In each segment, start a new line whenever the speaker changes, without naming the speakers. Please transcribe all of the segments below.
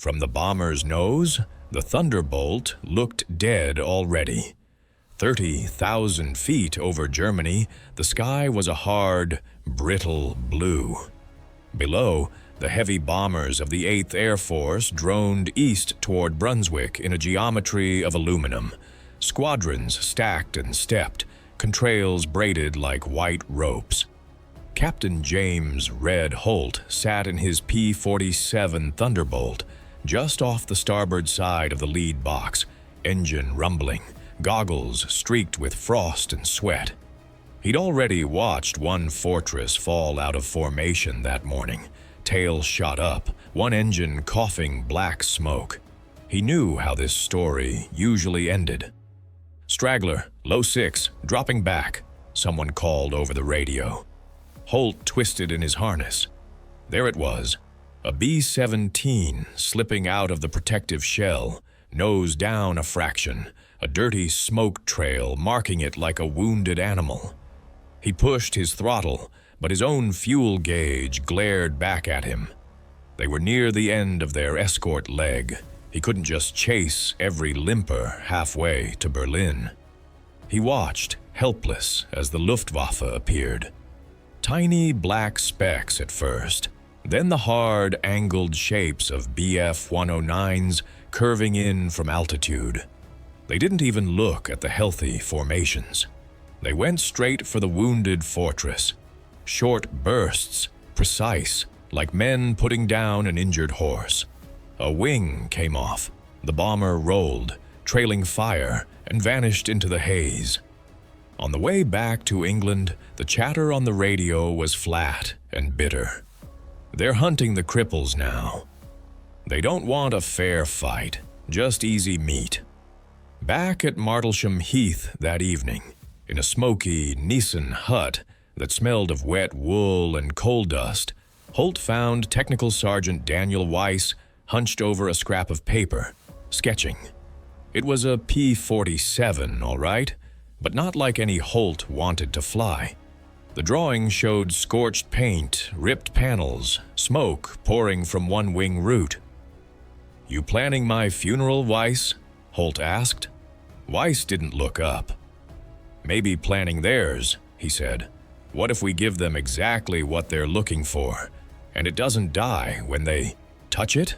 From the bomber's nose, the Thunderbolt looked dead already. 30,000 feet over Germany, the sky was a hard, brittle blue. Below, the heavy bombers of the 8th Air Force droned east toward Brunswick in a geometry of aluminum. Squadrons stacked and stepped, contrails braided like white ropes. Captain James "Red" Holt sat in his P-47 Thunderbolt, just off the starboard side of the lead box, engine rumbling, goggles streaked with frost and sweat. He'd already watched one fortress fall out of formation that morning, tail shot up, one engine coughing black smoke. He knew how this story usually ended. "Straggler, low 6, dropping back," someone called over the radio. Holt twisted in his harness. There it was, a B-17 slipping out of the protective shell, nose down a fraction, a dirty smoke trail marking it like a wounded animal. He pushed his throttle, but his own fuel gauge glared back at him. They were near the end of their escort leg. He couldn't just chase every limper halfway to Berlin. He watched, helpless, as the Luftwaffe appeared. Tiny black specks at first, then the hard, angled shapes of Bf-109s curving in from altitude. They didn't even look at the healthy formations. They went straight for the wounded fortress. Short bursts, precise, like men putting down an injured horse. A wing came off. The bomber rolled, trailing fire, and vanished into the haze. On the way back to England, the chatter on the radio was flat and bitter. They're hunting the cripples now. They don't want a fair fight, just easy meat. Back at Martlesham Heath that evening, in a smoky Nissen hut that smelled of wet wool and coal dust, Holt found Technical Sergeant Daniel Weiss hunched over a scrap of paper, sketching. It was a P-47, all right, but not like any Holt wanted to fly. The drawing showed scorched paint, ripped panels, smoke pouring from one wing root. "You planning my funeral, Weiss?" Holt asked. Weiss didn't look up. "Maybe planning theirs," he said. "What if we give them exactly what they're looking for, and it doesn't die when they touch it?"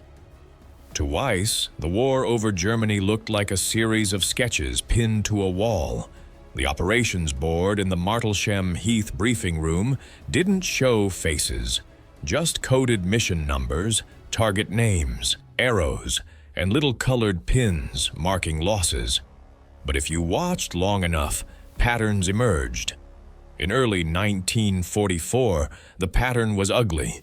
To Weiss, the war over Germany looked like a series of sketches pinned to a wall. The operations board in the Martlesham Heath briefing room didn't show faces, just coded mission numbers, target names, arrows, and little colored pins marking losses. But if you watched long enough, patterns emerged. In early 1944, the pattern was ugly.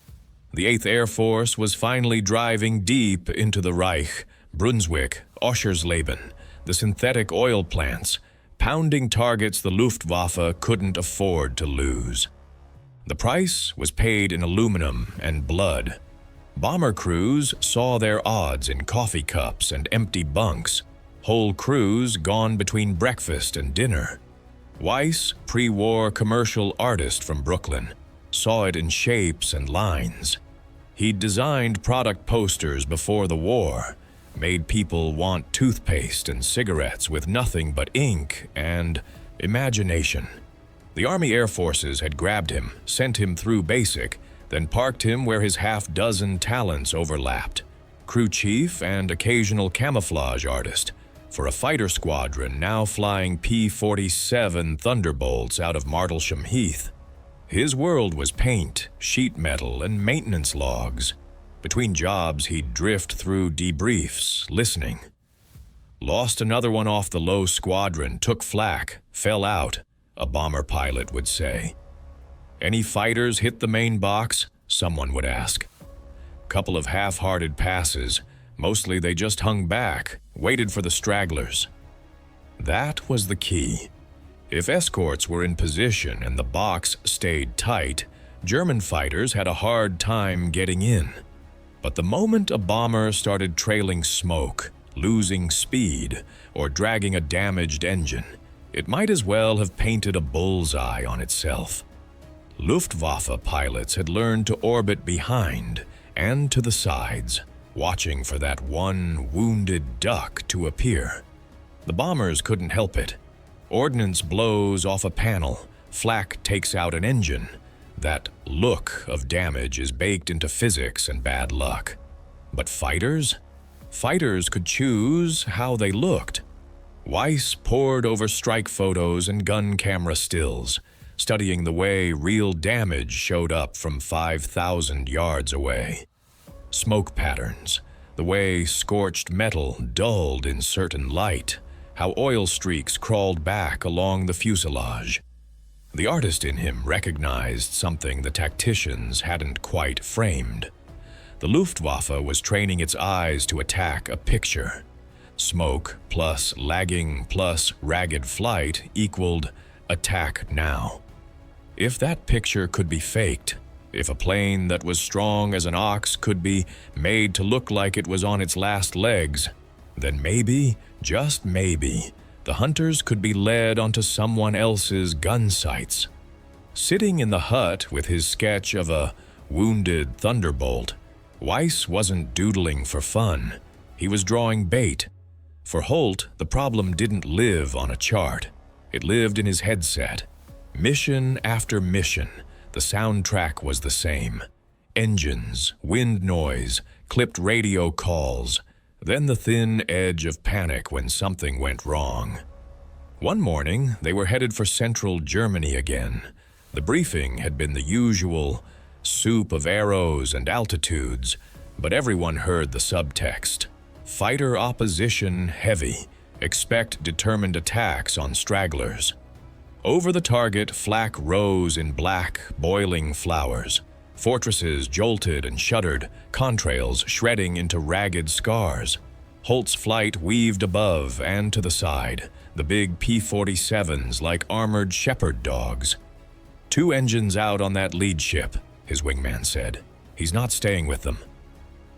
The 8th Air Force was finally driving deep into the Reich, Brunswick, Oschersleben, the synthetic oil plants, pounding targets the Luftwaffe couldn't afford to lose. The price was paid in aluminum and blood. Bomber crews saw their odds in coffee cups and empty bunks, whole crews gone between breakfast and dinner. Weiss, pre-war commercial artist from Brooklyn, saw it in shapes and lines. He'd designed product posters before the war, made people want toothpaste and cigarettes with nothing but ink and imagination. The Army Air Forces had grabbed him, sent him through basic, then parked him where his half-dozen talents overlapped. Crew chief and occasional camouflage artist for a fighter squadron now flying P-47 Thunderbolts out of Martlesham Heath. His world was paint, sheet metal, and maintenance logs. Between jobs, he'd drift through debriefs, listening. "Lost another one off the low squadron, took flak, fell out," a bomber pilot would say. "Any fighters hit the main box?" someone would ask. Couple of half-hearted passes. Mostly they just hung back, waited for the stragglers. That was the key. If escorts were in position and the box stayed tight, German fighters had a hard time getting in. But the moment a bomber started trailing smoke, losing speed, or dragging a damaged engine, it might as well have painted a bullseye on itself. Luftwaffe pilots had learned to orbit behind and to the sides. watching for that one wounded duck to appear. The bombers couldn't help it. Ordnance blows off a panel, flak takes out an engine. That look of damage is baked into physics and bad luck. But fighters? Fighters could choose how they looked. Weiss pored over strike photos and gun camera stills, studying the way real damage showed up from 5,000 yards away. Smoke patterns, the way scorched metal dulled in certain light, how oil streaks crawled back along the fuselage. The artist in him recognized something the tacticians hadn't quite framed. The Luftwaffe was training its eyes to attack a picture. Smoke plus lagging plus ragged flight equaled attack now. If that picture could be faked, if a plane that was strong as an ox could be made to look like it was on its last legs, then maybe, just maybe, the hunters could be led onto someone else's gun sights. Sitting in the hut with his sketch of a wounded Thunderbolt, Weiss wasn't doodling for fun. He was drawing bait. For Holt, the problem didn't live on a chart. It lived in his headset. Mission after mission, the soundtrack was the same. Engines, wind noise, clipped radio calls, then the thin edge of panic when something went wrong. One morning, they were headed for central Germany again. The briefing had been the usual soup of arrows and altitudes, but everyone heard the subtext. Fighter opposition heavy. Expect determined attacks on stragglers. Over the target, flak rose in black, boiling flowers. Fortresses jolted and shuddered, contrails shredding into ragged scars. Holt's flight weaved above and to the side, the big P-47s like armored shepherd dogs. 2 engines out on that lead ship, his wingman said. He's not staying with them.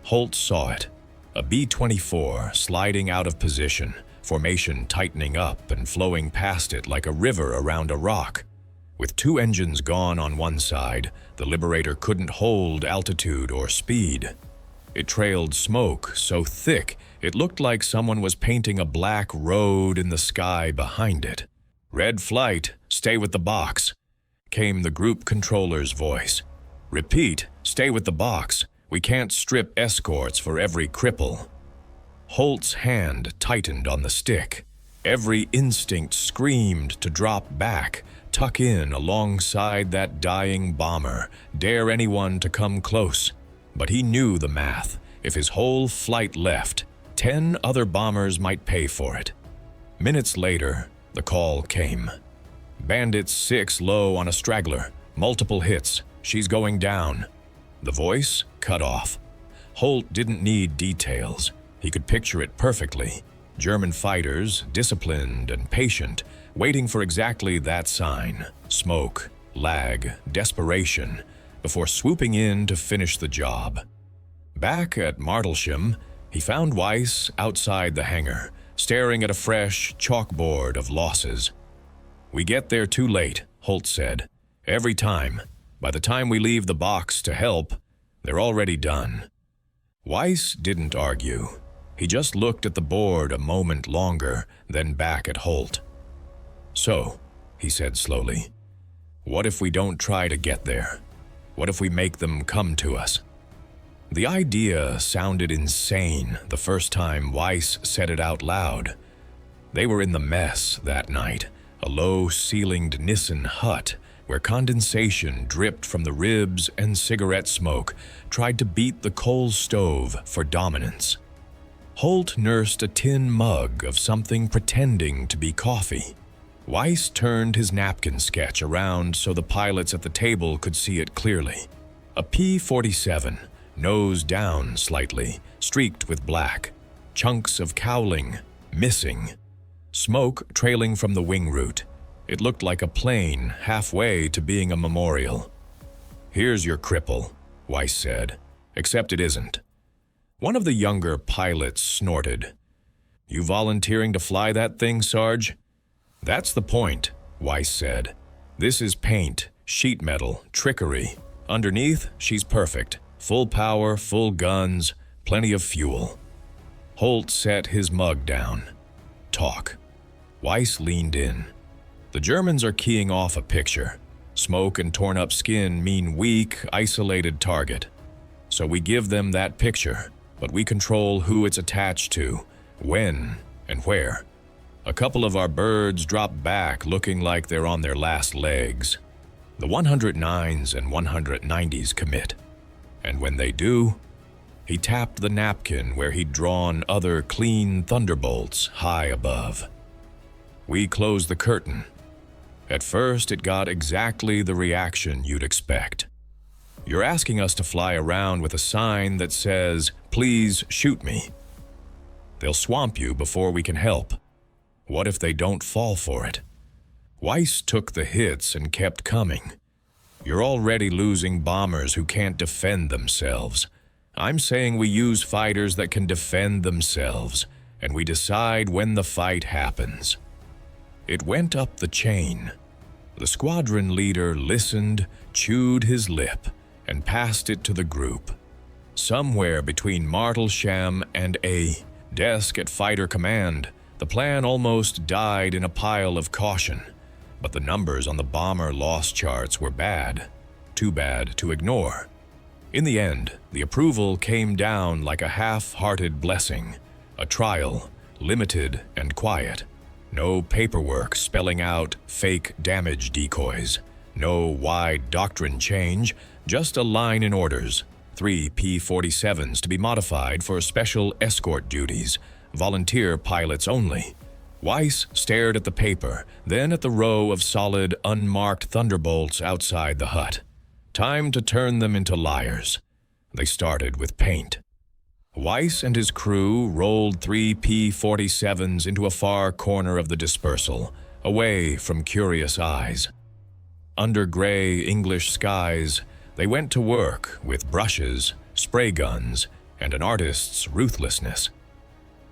Holt saw it. A B-24 sliding out of position, formation tightening up and flowing past it like a river around a rock. With 2 engines gone on one side, the Liberator couldn't hold altitude or speed. It trailed smoke so thick it looked like someone was painting a black road in the sky behind it. "Red flight, stay with the box," came the group controller's voice. "Repeat, stay with the box. We can't strip escorts for every cripple." Holt's hand tightened on the stick. Every instinct screamed to drop back, tuck in alongside that dying bomber, dare anyone to come close. But he knew the math. If his whole flight left, 10 other bombers might pay for it. Minutes later, the call came. "Bandit 6 low on a straggler. Multiple hits. She's going down." The voice cut off. Holt didn't need details. He could picture it perfectly. German fighters, disciplined and patient, waiting for exactly that sign. Smoke, lag, desperation, before swooping in to finish the job. Back at Martlesham, he found Weiss outside the hangar, staring at a fresh chalkboard of losses. "We get there too late," Holt said. "Every time. By the time we leave the box to help, they're already done." Weiss didn't argue. He just looked at the board a moment longer, then back at Holt. "So," he said slowly, "what if we don't try to get there? What if we make them come to us?" The idea sounded insane the first time Weiss said it out loud. They were in the mess that night, a low-ceilinged Nissen hut where condensation dripped from the ribs and cigarette smoke tried to beat the coal stove for dominance. Holt nursed a tin mug of something pretending to be coffee. Weiss turned his napkin sketch around so the pilots at the table could see it clearly. A P-47, nose down slightly, streaked with black. Chunks of cowling, missing. Smoke trailing from the wing root. It looked like a plane halfway to being a memorial. "Here's your cripple," Weiss said, "except it isn't." One of the younger pilots snorted. "You volunteering to fly that thing, Sarge?" "That's the point," Weiss said. "This is paint, sheet metal, trickery. Underneath, she's perfect. Full power, full guns, plenty of fuel. Holt set his mug down. Talk. Weiss leaned in. The Germans are keying off a picture. Smoke and torn-up skin mean weak, isolated target. So we give them that picture, but we control who it's attached to, when, and where. A couple of our birds drop back looking like they're on their last legs. The 109s and 190s commit. And when they do, he tapped the napkin where he'd drawn other clean Thunderbolts high above. We closed the curtain. At first, it got exactly the reaction you'd expect. You're asking us to fly around with a sign that says, "Please shoot me." They'll swamp you before we can help. What if they don't fall for it? Weiss took the hits and kept coming. You're already losing bombers who can't defend themselves. I'm saying we use fighters that can defend themselves, and we decide when the fight happens. It went up the chain. The squadron leader listened, chewed his lip, and passed it to the group. Somewhere between Martlesham and a desk at Fighter Command, the plan almost died in a pile of caution, but the numbers on the bomber loss charts were bad, too bad to ignore. In the end, the approval came down like a half-hearted blessing, a trial, limited and quiet. No paperwork spelling out fake damage decoys, no wide doctrine change, just a line in orders. 3 P-47s to be modified for special escort duties, volunteer pilots only. Weiss stared at the paper, then at the row of solid, unmarked Thunderbolts outside the hut. Time to turn them into liars. They started with paint. Weiss and his crew rolled 3 P-47s into a far corner of the dispersal, away from curious eyes. Under gray English skies, they went to work with brushes, spray guns, and an artist's ruthlessness.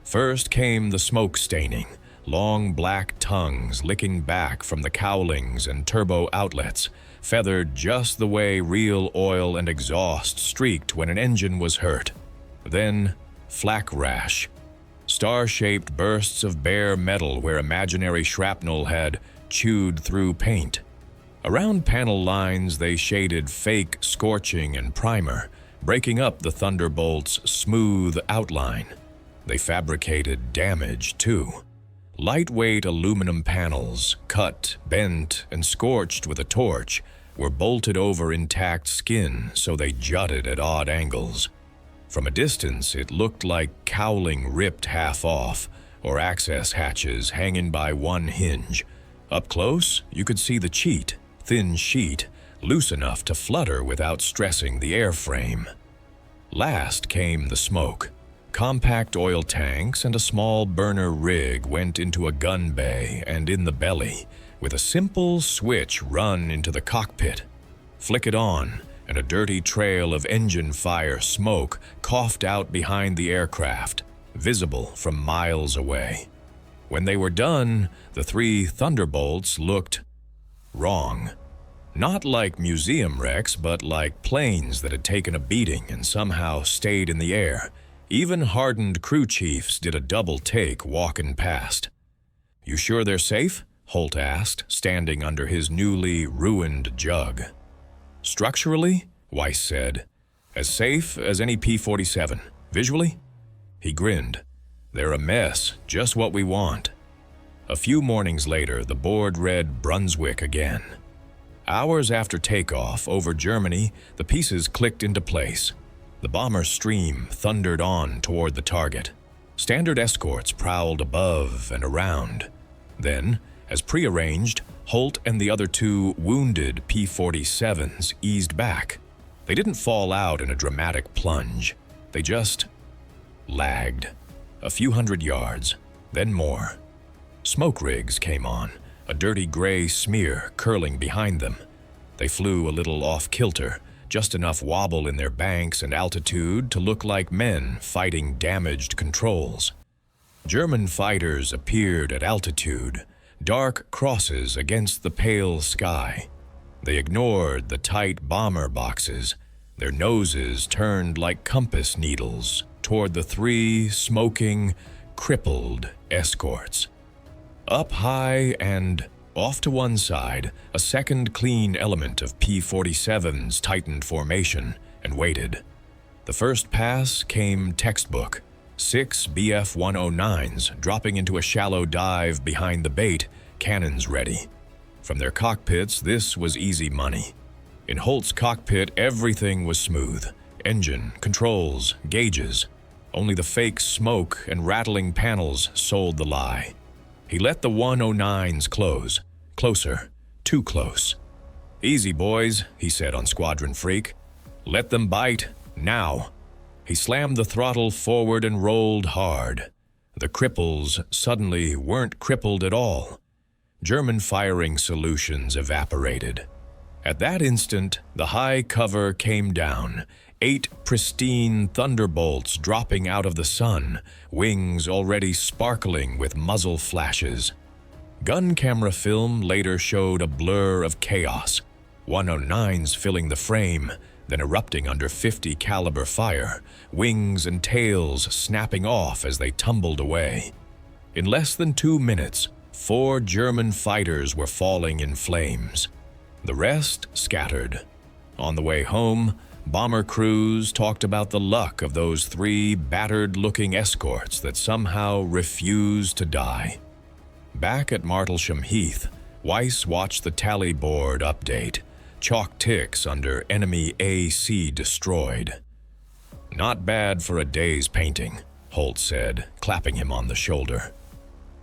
First came the smoke staining, long black tongues licking back from the cowlings and turbo outlets, feathered just the way real oil and exhaust streaked when an engine was hurt. Then, flak rash. Star-shaped bursts of bare metal where imaginary shrapnel had chewed through paint. Around panel lines they shaded fake scorching and primer, breaking up the Thunderbolt's smooth outline. They fabricated damage, too. Lightweight aluminum panels, cut, bent, and scorched with a torch, were bolted over intact skin so they jutted at odd angles. From a distance, it looked like cowling ripped half off, or access hatches hanging by one hinge. Up close, you could see the cheat, thin sheet, loose enough to flutter without stressing the airframe. Last came the smoke. Compact oil tanks and a small burner rig went into a gun bay and in the belly, with a simple switch run into the cockpit. Flick it on, and a dirty trail of engine fire smoke coughed out behind the aircraft, visible from miles away. When they were done, the 3 Thunderbolts looked wrong. Not like museum wrecks, but like planes that had taken a beating and somehow stayed in the air. Even hardened crew chiefs did a double take walking past. "You sure they're safe?" Holt asked, standing under his newly ruined jug. "Structurally," Weiss said, "as safe as any P-47. Visually?" He grinned. "They're a mess, just what we want." A few mornings later, the board read Brunswick again. Hours after takeoff over Germany, the pieces clicked into place. The bomber stream thundered on toward the target. Standard escorts prowled above and around. Then, as prearranged, Holt and the other 2 wounded P-47s eased back. They didn't fall out in a dramatic plunge. They just lagged. A few hundred yards, then more. Smoke rigs came on, a dirty gray smear curling behind them. They flew a little off-kilter, just enough wobble in their banks and altitude to look like men fighting damaged controls. German fighters appeared at altitude, dark crosses against the pale sky. They ignored the tight bomber boxes, their noses turned like compass needles, toward the three smoking, crippled escorts. Up high and off to one side, a second clean element of P-47s tightened formation and waited. The first pass came textbook. 6 BF-109s dropping into a shallow dive behind the bait, cannons ready. From their cockpits, this was easy money. In Holt's cockpit, everything was smooth. Engine, controls, gauges. Only the fake smoke and rattling panels sold the lie. He let the 109s close. Closer. Too close. "Easy, boys," he said on Squadron Freak. "Let them bite. Now." He slammed the throttle forward and rolled hard. The cripples suddenly weren't crippled at all. German firing solutions evaporated. At that instant, the high cover came down. 8 pristine Thunderbolts dropping out of the sun, wings already sparkling with muzzle flashes. Gun camera film later showed a blur of chaos, 109s filling the frame, then erupting under 50 caliber fire, wings and tails snapping off as they tumbled away. In less than 2 minutes, 4 German fighters were falling in flames. The rest scattered. On the way home, bomber crews talked about the luck of those 3 battered-looking escorts that somehow refused to die. Back at Martlesham Heath, Weiss watched the tally board update. Chalk ticks under enemy AC destroyed. "Not bad for a day's painting," Holt said, clapping him on the shoulder.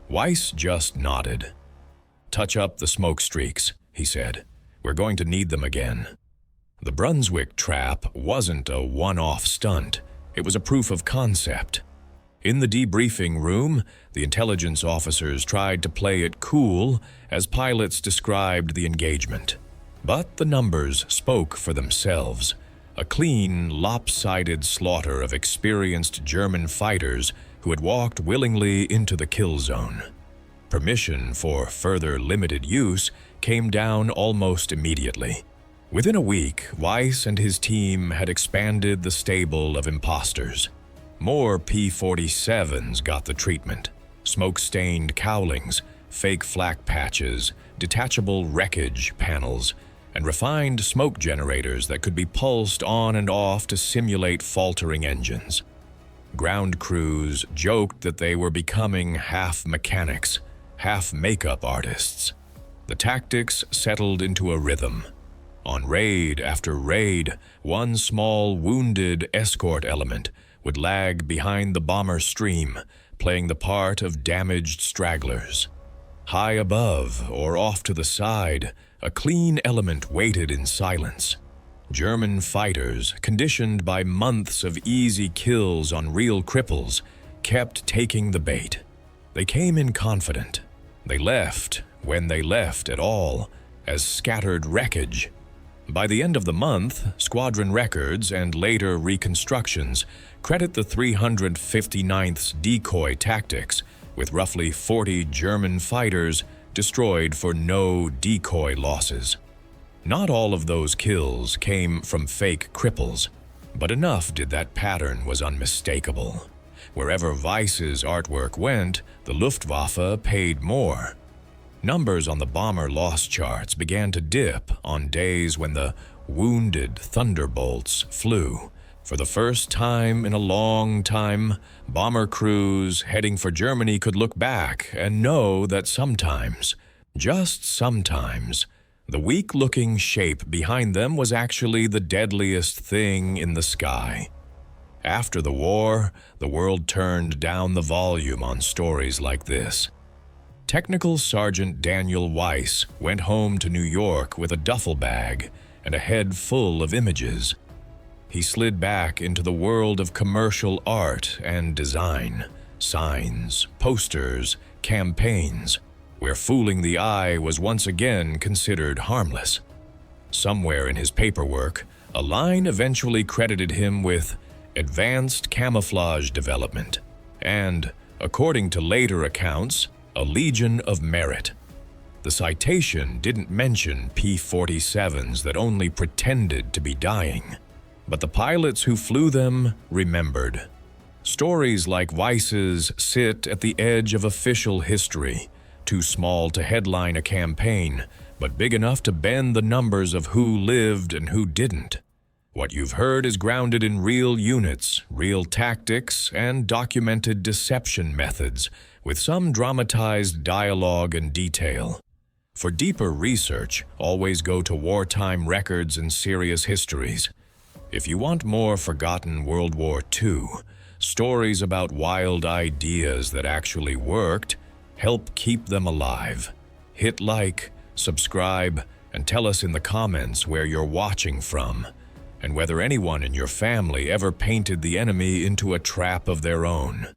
Weiss just nodded. "Touch up the smoke streaks," he said. "We're going to need them again." The Brunswick trap wasn't a one-off stunt. It was a proof of concept. In the debriefing room, the intelligence officers tried to play it cool as pilots described the engagement. But the numbers spoke for themselves. A clean, lopsided slaughter of experienced German fighters who had walked willingly into the kill zone. Permission for further limited use came down almost immediately. Within a week, Weiss and his team had expanded the stable of imposters. More P-47s got the treatment. Smoke-stained cowlings, fake flak patches, detachable wreckage panels, and refined smoke generators that could be pulsed on and off to simulate faltering engines. Ground crews joked that they were becoming half mechanics, half makeup artists. The tactics settled into a rhythm. On raid after raid, one small wounded escort element would lag behind the bomber stream, playing the part of damaged stragglers. High above or off to the side, a clean element waited in silence. German fighters, conditioned by months of easy kills on real cripples, kept taking the bait. They came in confident. They left, when they left at all, as scattered wreckage. By the end of the month, squadron records and later reconstructions credit the 359th's decoy tactics, with roughly 40 German fighters destroyed for no decoy losses. Not all of those kills came from fake cripples, but enough did that pattern was unmistakable. Wherever Weiss's artwork went, the Luftwaffe paid more. Numbers on the bomber loss charts began to dip on days when the wounded Thunderbolts flew. For the first time in a long time, bomber crews heading for Germany could look back and know that sometimes, just sometimes, the weak-looking shape behind them was actually the deadliest thing in the sky. After the war, the world turned down the volume on stories like this. Technical Sergeant Daniel Weiss went home to New York with a duffel bag and a head full of images. He slid back into the world of commercial art and design, signs, posters, campaigns, where fooling the eye was once again considered harmless. Somewhere in his paperwork, a line eventually credited him with advanced camouflage development and, according to later accounts, a Legion of Merit. The citation didn't mention P-47s that only pretended to be dying, but the pilots who flew them remembered. Stories like Weiss's sit at the edge of official history, too small to headline a campaign, but big enough to bend the numbers of who lived and who didn't. What you've heard is grounded in real units, real tactics, and documented deception methods, with some dramatized dialogue and detail. For deeper research, always go to wartime records and serious histories. If you want more forgotten World War II, stories about wild ideas that actually worked, help keep them alive. Hit like, subscribe, and tell us in the comments where you're watching from, and whether anyone in your family ever painted the enemy into a trap of their own.